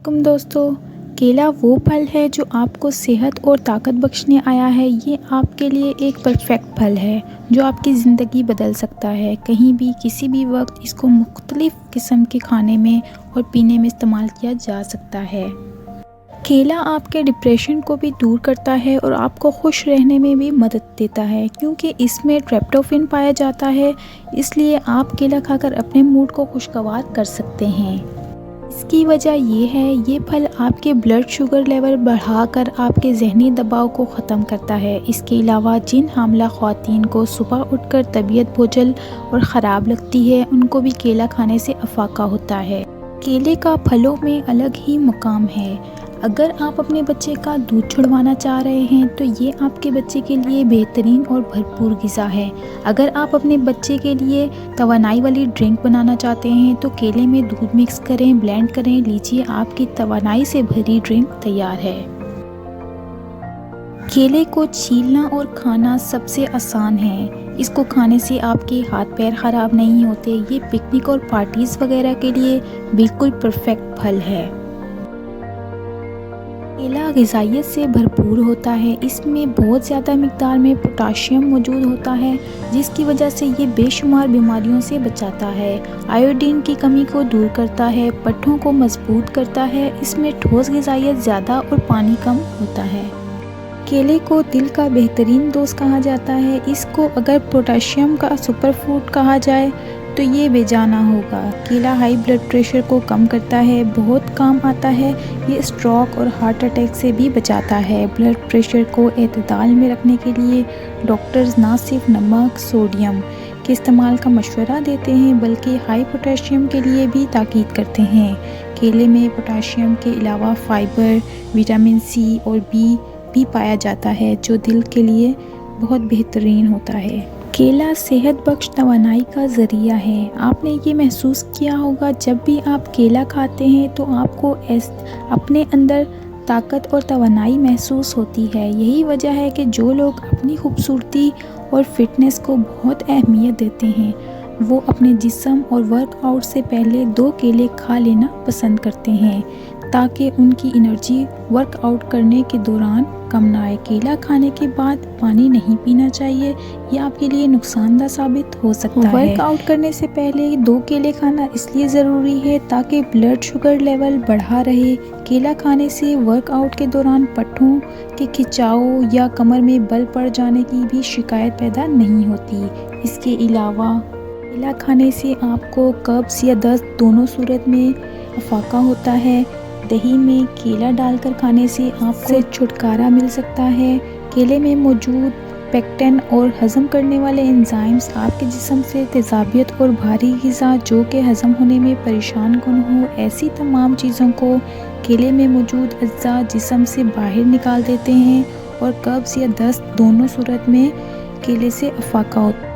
वालेकुम दोस्तों। केला वो फल है जो आपको सेहत और ताकत बख्शने आया है। ये आपके लिए एक परफेक्ट फल है जो आपकी ज़िंदगी बदल सकता है। कहीं भी किसी भी वक्त इसको मुख्तलिफ़ किस्म के खाने में और पीने में इस्तेमाल किया जा सकता है। केला आपके डिप्रेशन को भी दूर करता है और आपको खुश रहने में भी मदद देता है, क्योंकि इसमें ट्रिप्टोफैन पाया जाता है। इसलिए आप केला खाकर अपने मूड को खुशगवार कर सकते हैं। इसकी वजह ये है, ये फल आपके ब्लड शुगर लेवल बढ़ाकर आपके ज़हनी दबाव को ख़त्म करता है। इसके अलावा जिन हामला ख़वातीन को सुबह उठकर तबीयत बोझल और ख़राब लगती है, उनको भी केला खाने से अफाका होता है। केले का फलों में अलग ही मकाम है। अगर आप अपने बच्चे का दूध छुड़वाना चाह रहे हैं तो ये आपके बच्चे के लिए बेहतरीन और भरपूर ग़िज़ा है। अगर आप अपने बच्चे के लिए तवानाई वाली ड्रिंक बनाना चाहते हैं तो केले में दूध मिक्स करें, ब्लेंड करें, लीजिए आपकी तवानाई से भरी ड्रिंक तैयार है। केले को छीलना और खाना सबसे आसान है। इसको खाने से आपके हाथ पैर ख़राब नहीं होते। ये पिकनिक और पार्टीज़ वगैरह के लिए बिल्कुल परफेक्ट फल है। केला ग़िज़ाइयत से भरपूर होता है। इसमें बहुत ज़्यादा मिक़दार में पोटाशियम मौजूद होता है, जिसकी वजह से ये बेशुमार बीमारियों से बचाता है। आयोडीन की कमी को दूर करता है, पट्ठों को मजबूत करता है। इसमें ठोस ग़िज़ाइयत ज़्यादा और पानी कम होता है। केले को दिल का बेहतरीन दोस्त कहा जाता है। इसको अगर पोटाशियम का सुपर फूड कहा जाए तो ये बेजाना होगा। केला हाई ब्लड प्रेशर को कम करता है, बहुत काम आता है। ये स्ट्रोक और हार्ट अटैक से भी बचाता है। ब्लड प्रेशर को एतदाल में रखने के लिए डॉक्टर्स ना सिर्फ नमक, सोडियम के इस्तेमाल का मशवरा देते हैं, बल्कि हाई पोटेशियम के लिए भी ताकीद करते हैं। केले में पोटाशियम के अलावा फाइबर, विटामिन सी और बी भी पाया जाता है, जो दिल के लिए बहुत बेहतरीन होता है। केला सेहत बख्श तवानाई का ज़रिया है। आपने ये महसूस किया होगा, जब भी आप केला खाते हैं तो आपको अपने अंदर ताकत और तवानाई महसूस होती है। यही वजह है कि जो लोग अपनी खूबसूरती और फिटनेस को बहुत अहमियत देते हैं, वो अपने जिस्म और वर्कआउट से पहले 2 केले खा लेना पसंद करते हैं, ताकि उनकी एनर्जी वर्कआउट करने के दौरान कम ना आए। केला खाने के बाद पानी नहीं पीना चाहिए, ये आपके लिए नुकसानदा साबित हो सकता है। वर्कआउट करने से पहले 2 केले खाना इसलिए ज़रूरी है ताकि ब्लड शुगर लेवल बढ़ा रहे। केला खाने से वर्कआउट के दौरान पट्ठों के खिंचाव या कमर में बल पड़ जाने की भी शिकायत पैदा नहीं होती। इसके अलावा केला खाने से आपको कब्ज़ या दस्त दोनों सूरत में अफाका होता है। दही में केला डालकर खाने से आपको छुटकारा मिल सकता है। केले में मौजूद पेक्टिन और हज़म करने वाले एंजाइम्स आपके जिस्म से तेज़ाबियत और भारी ग़िज़ा जो कि हज़म होने में परेशान कौन हो, ऐसी तमाम चीज़ों को केले में मौजूद अज्जा जिस्म से बाहर निकाल देते हैं और कब्ज़ या दस्त दोनों सूरत में केले से अफाका होता है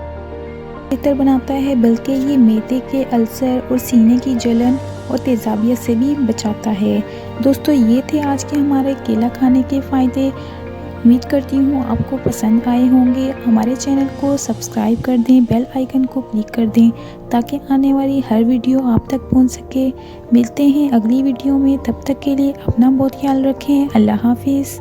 बेहतर बनाता है, बल्कि ये मैदे के अल्सर और सीने की जलन और तेज़ाबियत से भी बचाता है। दोस्तों, ये थे आज के हमारे केला खाने के फ़ायदे। उम्मीद करती हूँ आपको पसंद आए होंगे। हमारे चैनल को सब्सक्राइब कर दें, बेल आइकन को क्लिक कर दें ताकि आने वाली हर वीडियो आप तक पहुँच सके। मिलते हैं अगली वीडियो में, तब तक के लिए अपना बहुत ख्याल रखें। अल्लाह हाफिज़।